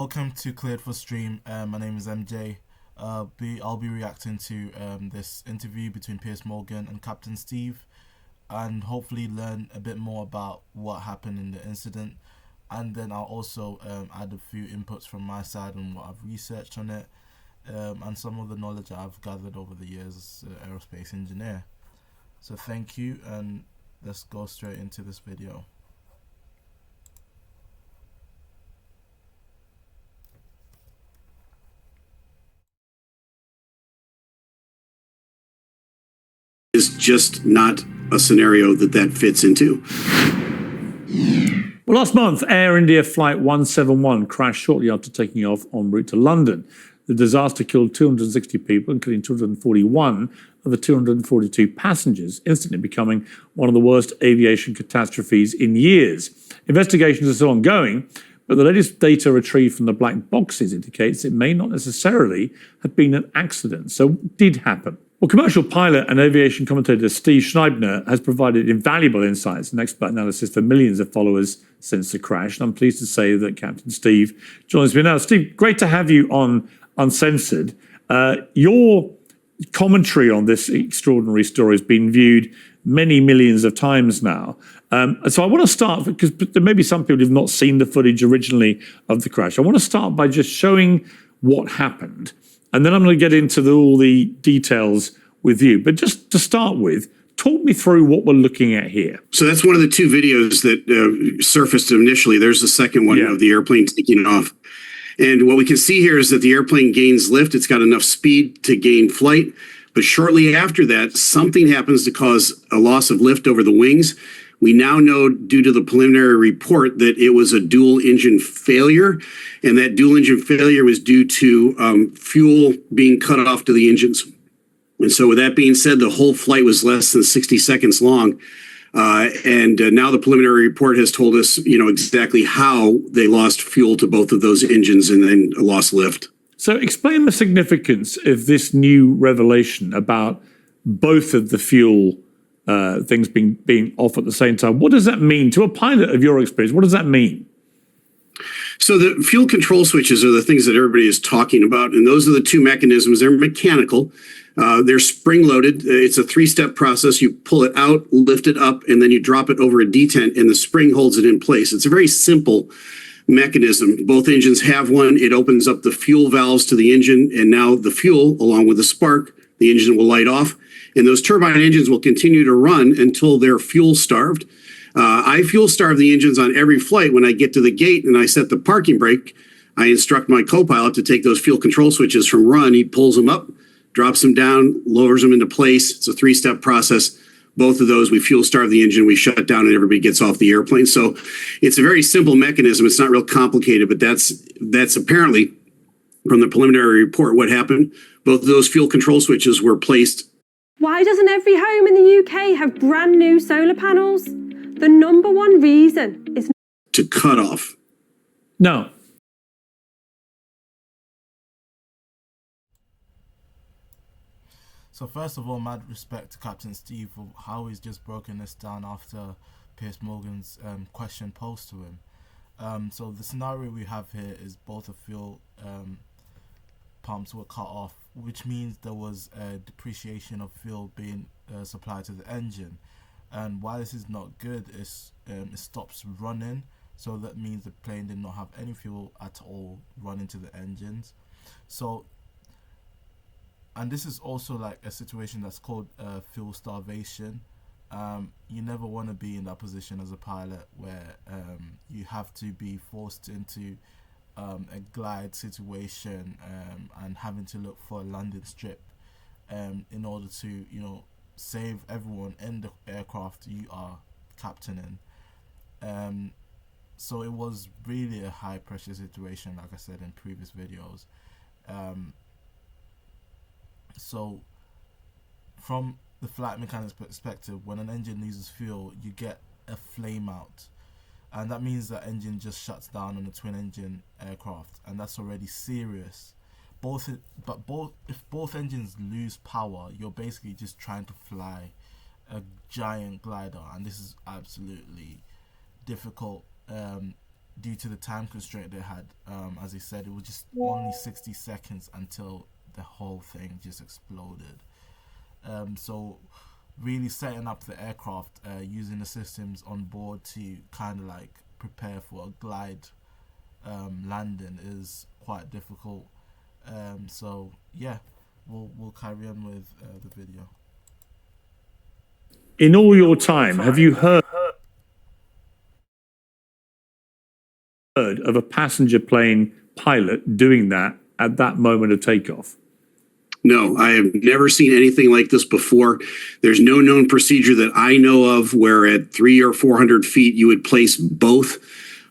Welcome to Cleared for Stream. My name is MJ. I'll be reacting to this interview between Piers Morgan and Captain Steve, and hopefully learn a bit more about what happened in the incident. And then I'll also add a few inputs from my side on what I've researched on it, and some of the knowledge I've gathered over the years as an aerospace engineer. So thank you, and let's go straight into this video. Is just not a scenario that fits into. Well, last month, Air India Flight 171 crashed shortly after taking off en route to London. The disaster killed 260 people, including 241 of the 242 passengers, instantly becoming one of the worst aviation catastrophes in years. Investigations are still ongoing, but the latest data retrieved from the black boxes indicates it may not necessarily have been an accident. So what did happen? Well, commercial pilot and aviation commentator Steve Schneibner has provided invaluable insights and expert analysis for millions of followers since the crash. And I'm pleased to say that Captain Steve joins me now. Steve, great to have you on Uncensored. Your commentary on this extraordinary story has been viewed many millions of times now. So I want to start, because there may be some people who've not seen the footage originally of the crash. I want to start by just showing what happened. And then I'm going to get into all the details with you. But just to start with, talk me through what we're looking at here. So that's one of the two videos that surfaced initially. There's the second one of the airplane taking off. And what we can see here is that the airplane gains lift. It's got enough speed to gain flight. But shortly after that, something happens to cause a loss of lift over the wings. We now know, due to the preliminary report, that it was a dual engine failure, and that dual engine failure was due to fuel being cut off to the engines. And so with that being said, the whole flight was less than 60 seconds long. And now the preliminary report has told us, exactly how they lost fuel to both of those engines and then lost lift. So explain the significance of this new revelation about both of the fuel things being off at the same time. What does that mean to a pilot of your experience? What does that mean? So the fuel control switches are the things that everybody is talking about, and those are the two mechanisms. They're mechanical. They're spring-loaded. It's a three-step process. You pull it out, lift it up, and then you drop it over a detent, and the spring holds it in place. It's a very simple mechanism. Both engines have one. It opens up the fuel valves to the engine, and now the fuel, along with the spark, the engine will light off. And those turbine engines will continue to run until they're fuel starved. I fuel starve the engines on every flight. When I get to the gate and I set the parking brake, I instruct my co-pilot to take those fuel control switches from run. He pulls them up, drops them down, lowers them into place. It's a three-step process. Both of those, we fuel starve the engine, we shut down, and everybody gets off the airplane. So it's a very simple mechanism. It's not real complicated, but that's apparently, from the preliminary report, what happened. Both of those fuel control switches were placed. Why doesn't every home in the UK have brand new solar panels? The number one reason is to cut off. No. So first of all, mad respect to Captain Steve for how he's just broken this down after Piers Morgan's question posed to him. So the scenario we have here is both the fuel pumps were cut off, which means there was a depreciation of fuel being supplied to the engine. And why this is not good is it stops running, so that means the plane did not have any fuel at all running to the engines. So, and this is also like a situation that's called fuel starvation. You never want to be in that position as a pilot where you have to be forced into a glide situation and having to look for a landing strip in order to, save everyone in the aircraft you are captaining. So it was really a high pressure situation, like I said in previous videos. So from the flight mechanic's perspective, when an engine loses fuel, you get a flame out, and that means that engine just shuts down on a twin engine aircraft, and that's already serious. If both engines lose power, you're basically just trying to fly a giant glider, and this is absolutely difficult due to the time constraint they had, as he said, it was just only 60 seconds until the whole thing just exploded. So really setting up the aircraft, using the systems on board to kind of like prepare for a glide landing is quite difficult. So yeah, we'll carry on with the video. In all your time, have you heard of a passenger plane pilot doing that at that moment of takeoff? No, I have never seen anything like this before. There's no known procedure that I know of where at 300 or 400 feet you would place both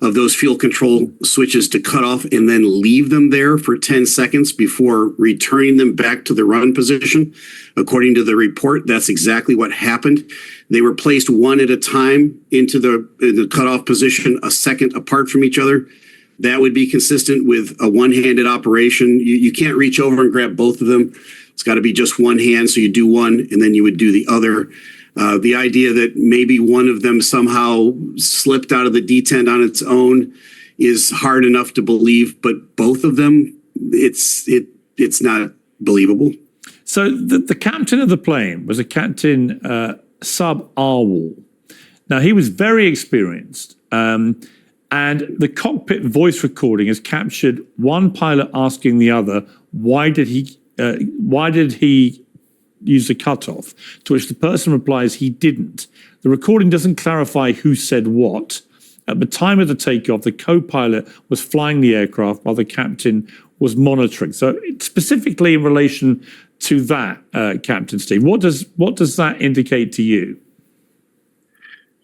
of those fuel control switches to cut off and then leave them there for 10 seconds before returning them back to the run position. According to the report, that's exactly what happened. They were placed one at a time into the cutoff position, a second apart from each other. That would be consistent with a one-handed operation. You can't reach over and grab both of them. It's got to be just one hand. So you do one and then you would do the other. The idea that maybe one of them somehow slipped out of the detent on its own is hard enough to believe, but both of them, it's not believable. So the captain of the plane was a Captain Sub Arwal. Now, he was very experienced, and the cockpit voice recording has captured one pilot asking the other, why did he use the cutoff? To which the person replies he didn't. The recording doesn't clarify who said what. At the time of the takeoff, the co-pilot was flying the aircraft while the captain was monitoring. So specifically in relation to that, Captain Steve, what does that indicate to you?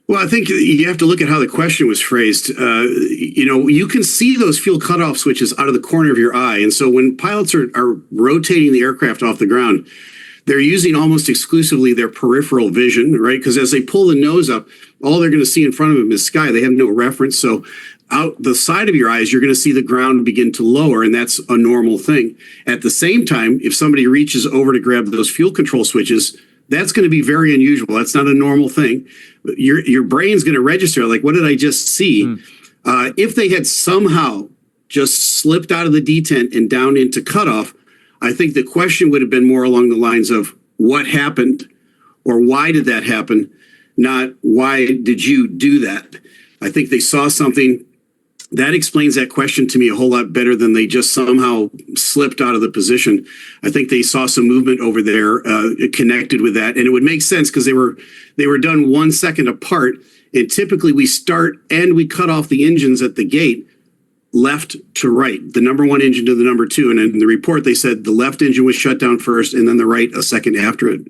Well, I think you have to look at how the question was phrased. You can see those fuel cutoff switches out of the corner of your eye. And so when pilots are rotating the aircraft off the ground, they're using almost exclusively their peripheral vision, right? Because as they pull the nose up, all they're going to see in front of them is sky. They have no reference. So out the side of your eyes, you're going to see the ground begin to lower, and that's a normal thing. At the same time, if somebody reaches over to grab those fuel control switches, that's going to be very unusual. That's not a normal thing. Your brain's going to register, like, what did I just see? If they had somehow just slipped out of the detent and down into cutoff, I think the question would have been more along the lines of what happened or why did that happen, not why did you do that? I think they saw something. That explains that question to me a whole lot better than they just somehow slipped out of the position. I think they saw some movement over there connected with that. And it would make sense because they were done 1 second apart. And typically we start and we cut off the engines at the gate left to right, the number one engine to the number two. And in the report, they said the left engine was shut down first and then the right a second after it.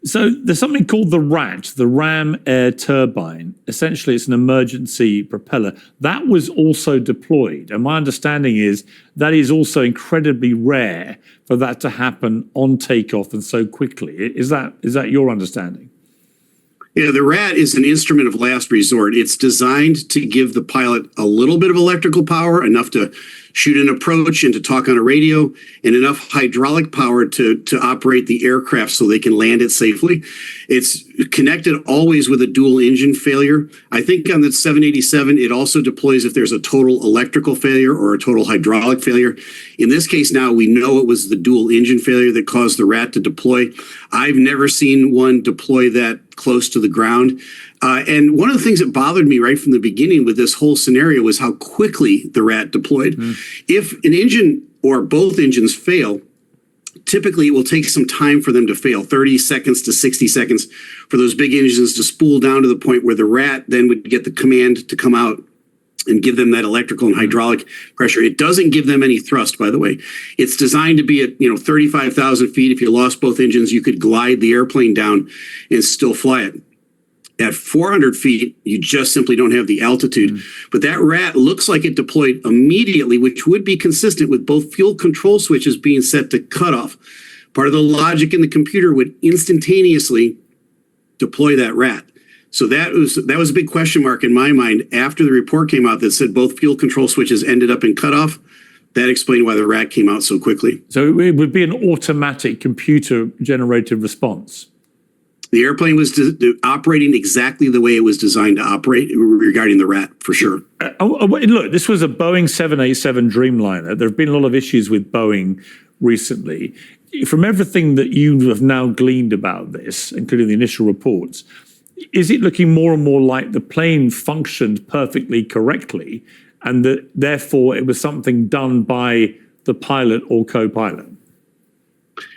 So there's something called the RAT, the Ram Air Turbine. Essentially, it's an emergency propeller. That was also deployed. And my understanding is that is also incredibly rare for that to happen on takeoff and so quickly. Is that your understanding? Yeah, the RAT is an instrument of last resort. It's designed to give the pilot a little bit of electrical power, enough to shoot an approach and to talk on a radio, and enough hydraulic power to operate the aircraft so they can land it safely. It's connected always with a dual engine failure. I think on the 787, it also deploys if there's a total electrical failure or a total hydraulic failure. In this case now, we know it was the dual engine failure that caused the RAT to deploy. I've never seen one deploy that close to the ground. And one of the things that bothered me right from the beginning with this whole scenario was how quickly the RAT deployed. If an engine or both engines fail, typically it will take some time for them to fail, 30 seconds to 60 seconds for those big engines to spool down to the point where the RAT then would get the command to come out and give them that electrical and hydraulic pressure. It doesn't give them any thrust, by the way. It's designed to be at 35,000 feet. If you lost both engines, you could glide the airplane down and still fly it. At 400 feet, you just simply don't have the altitude. But that RAT looks like it deployed immediately, which would be consistent with both fuel control switches being set to cutoff. Part of the logic in the computer would instantaneously deploy that RAT. So that was a big question mark in my mind after the report came out that said both fuel control switches ended up in cutoff. That explained why the RAT came out so quickly. So it would be an automatic computer-generated response. The airplane was operating exactly the way it was designed to operate regarding the rat, for sure. Look, this was a Boeing 787 Dreamliner. There have been a lot of issues with Boeing recently. From everything that you have now gleaned about this, including the initial reports, is it looking more and more like the plane functioned perfectly correctly and that therefore it was something done by the pilot or co-pilot?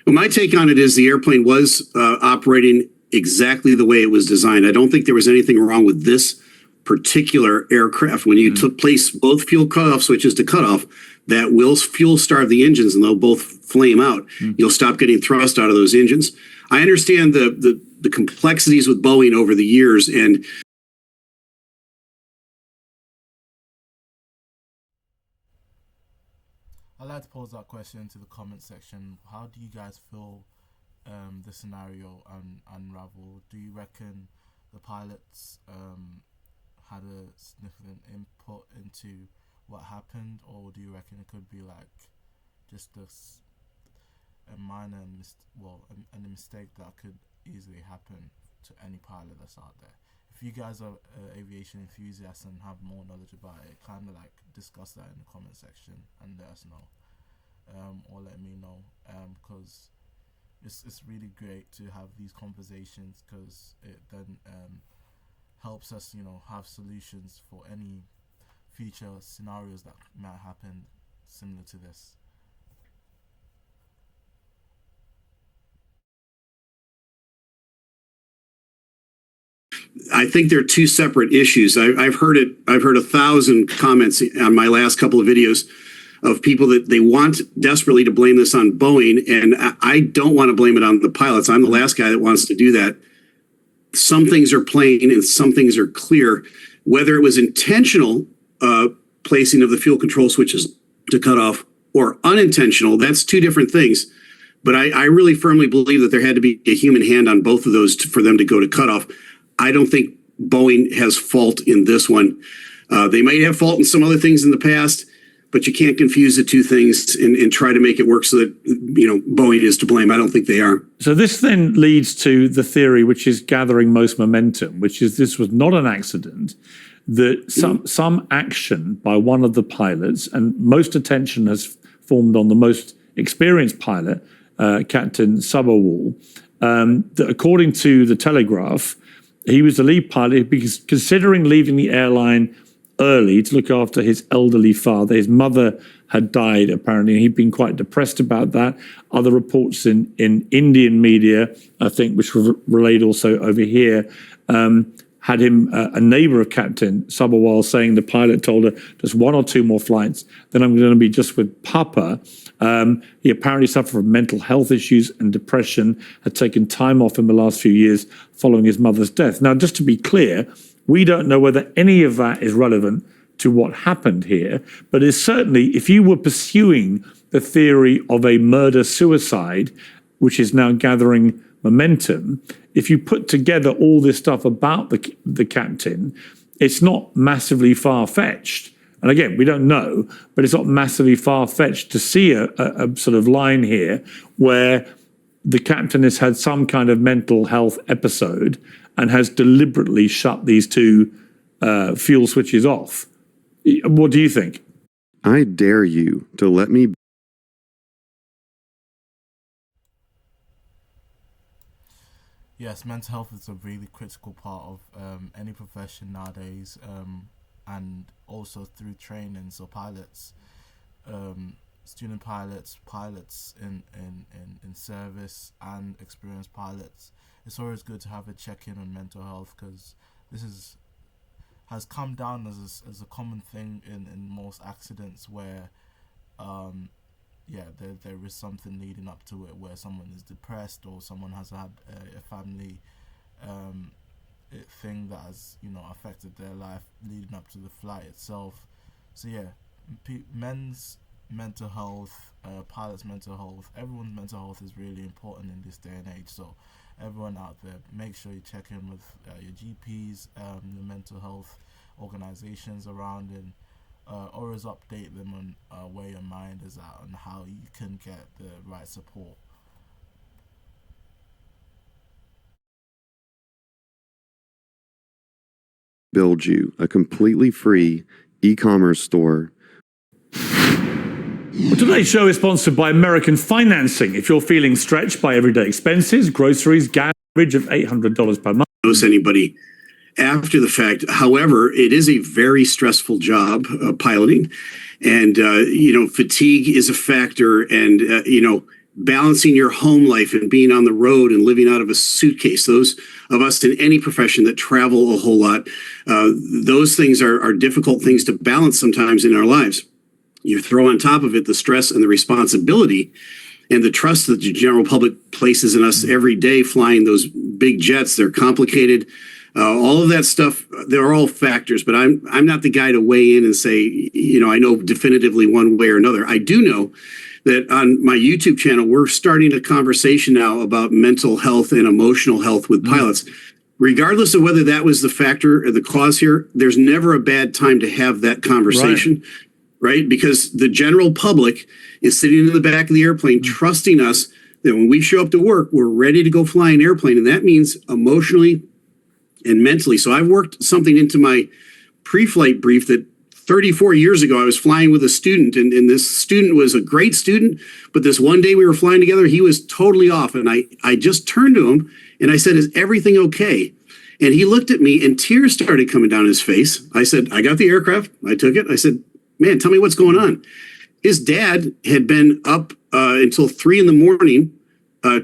Well, my take on it is the airplane was operating exactly the way it was designed. I don't think there was anything wrong with this particular aircraft. When you place both fuel cutoff switches to cutoff, that will fuel starve the engines and they'll both flame out. You'll stop getting thrust out of those engines. I understand the complexities with Boeing over the years, and I'd like to pose that question into the comment section. How do you guys feel the scenario unraveled? Do you reckon the pilots had a significant input into what happened, or do you reckon it could be like just a minor a mistake that could easily happen to any pilot that's out there? If you guys are aviation enthusiasts and have more knowledge about it, kind of like discuss that in the comment section and let us know, or let me know, because it's really great to have these conversations, because it then helps us, have solutions for any future scenarios that might happen similar to this. I think they're two separate issues. I've heard it. I've heard 1,000 comments on my last couple of videos of people that they want desperately to blame this on Boeing, and I don't want to blame it on the pilots. I'm the last guy that wants to do that. Some things are plain and some things are clear. Whether it was intentional placing of the fuel control switches to cut off or unintentional, that's two different things. But I really firmly believe that there had to be a human hand on both of those for them to go to cutoff. I don't think Boeing has fault in this one. They might have fault in some other things in the past, but you can't confuse the two things and try to make it work so that, Boeing is to blame. I don't think they are. So this then leads to the theory which is gathering most momentum, which is this was not an accident, that some action by one of the pilots, and most attention has formed on the most experienced pilot, Captain Subberwall, that according to the Telegraph, he was the lead pilot because considering leaving the airline early to look after his elderly father. His mother had died, apparently, and he'd been quite depressed about that. Other reports in Indian media, I think, which were relayed also over here, had him, a neighbor of Captain Subberwall, saying the pilot told her, just one or two more flights, then I'm going to be just with Papa. He apparently suffered from mental health issues and depression, had taken time off in the last few years following his mother's death. Now, just to be clear, we don't know whether any of that is relevant to what happened here, but it's certainly, if you were pursuing the theory of a murder-suicide, which is now gathering momentum, if you put together all this stuff about the captain, it's not massively far-fetched. And again, we don't know, but it's not massively far-fetched to see a sort of line here where the captain has had some kind of mental health episode and has deliberately shut these two fuel switches off. What do you think? I dare you to let me. Yes, mental health is a really critical part of any profession nowadays, and also through training. So pilots, student pilots, pilots in service, and experienced pilots, it's always good to have a check-in on mental health, because this has come down as a common thing in most accidents where there is something leading up to it, where someone is depressed or someone has had a family thing that has affected their life leading up to the flight itself. So men's mental health, pilots' mental health, everyone's mental health is really important in this day and age. So everyone out there, make sure you check in with your GPs, the mental health organizations around, and always update them on where your mind is at and how you can get the right support. build you a completely free e-commerce store. Well, today's show is sponsored by American Financing. If you're feeling stretched by everyday expenses, groceries, gas, average of $800 per month. Knows anybody after the fact. However, it is a very stressful job, piloting, and fatigue is a factor, and balancing your home life and being on the road and living out of a suitcase. Those of us in any profession that travel a whole lot, those things are difficult things to balance sometimes in our lives. You throw on top of it the stress and the responsibility and the trust that the general public places in us every day flying those big jets. They're complicated. All of that stuff, they're all factors, but I'm not the guy to weigh in and say, I know definitively one way or another. I do know that on my YouTube channel, we're starting a conversation now about mental health and emotional health with pilots. Regardless of whether that was the factor or the cause here, there's never a bad time to have that conversation, right? Because the general public is sitting in the back of the airplane, trusting us that when we show up to work, we're ready to go fly an airplane. And that means emotionally and mentally. So I've worked something into my pre-flight brief that 34 years ago, I was flying with a student, and this student was a great student, but this one day we were flying together, he was totally off. And I just turned to him and I said, "Is everything okay?" And he looked at me and tears started coming down his face. I said, "I got the aircraft." I took it. I said, "Man, tell me what's going on." His dad had been up until 3 a.m.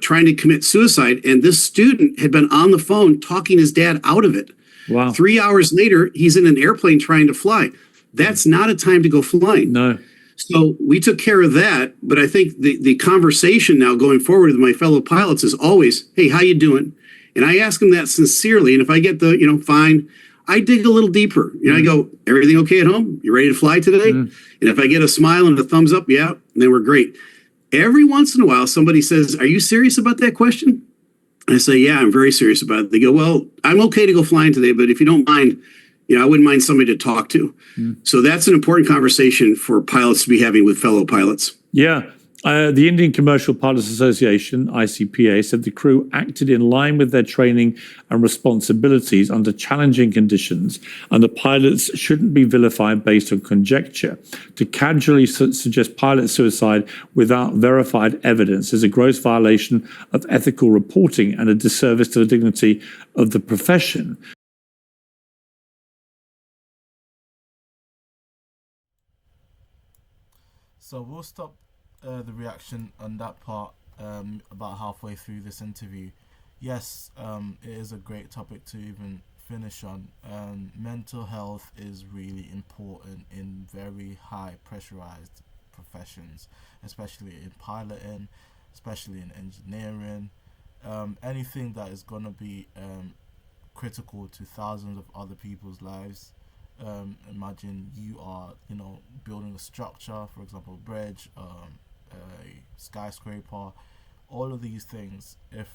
Trying to commit suicide. And this student had been on the phone talking his dad out of it. Wow. 3 hours later, he's in an airplane trying to fly. That's not a time to go flying. No. So we took care of that. But I think the conversation now going forward with my fellow pilots is always, "Hey, how you doing?" And I ask them that sincerely. And if I get the, fine, I dig a little deeper. I go, "Everything okay at home? You ready to fly today?" And if I get a smile and a thumbs up, yeah, then we're great. Every once in a while, somebody says, "Are you serious about that question?" I say, "Yeah, I'm very serious about it." They go, "Well, I'm okay to go flying today, but if you don't mind, I wouldn't mind somebody to talk to." So that's an important conversation for pilots to be having with fellow pilots. Yeah. The Indian Commercial Pilots Association, ICPA, said the crew acted in line with their training and responsibilities under challenging conditions, and the pilots shouldn't be vilified based on conjecture. To casually suggest pilot suicide without verified evidence is a gross violation of ethical reporting and a disservice to the dignity of the profession. So we'll stop the reaction on that part about halfway through this interview. Yes, it is a great topic to even finish on. Mental health is really important in very high pressurized professions, especially in piloting, especially in engineering, anything that is going to be critical to thousands of other people's lives. Imagine you are, building a structure, for example, a bridge, a skyscraper, all of these things. If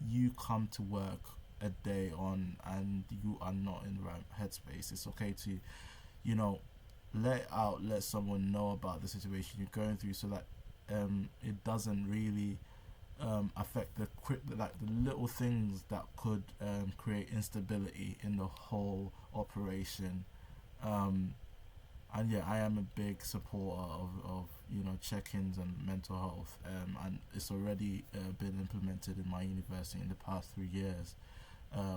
you come to work a day on and you are not in the right headspace, it's okay to, let someone know about the situation you're going through, so that it doesn't really affect the little things that could create instability in the whole operation. And yeah, I am a big supporter of check-ins and mental health, and it's already been implemented in my university in the past 3 years,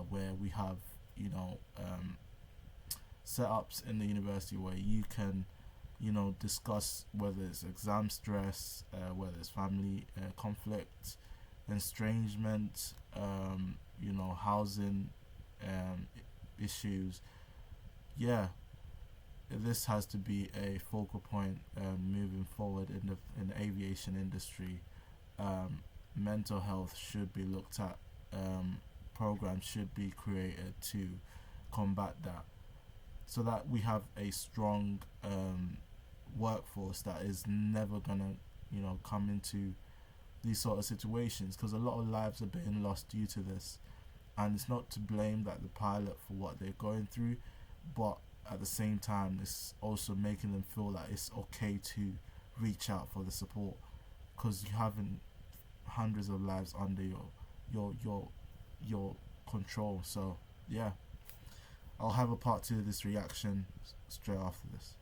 where we have setups in the university where you can discuss whether it's exam stress, whether it's family conflict, estrangement, housing issues. Yeah, this has to be a focal point moving forward in the aviation industry. Mental health should be looked at. Programs should be created to combat that, so that we have a strong workforce that is never gonna come into these sort of situations, because a lot of lives are being lost due to this. And it's not to blame the pilot for what they're going through, but at the same time, it's also making them feel that it's okay to reach out for the support, because you haven't hundreds of lives under your control. So yeah, I'll have a part 2 of this reaction straight after this.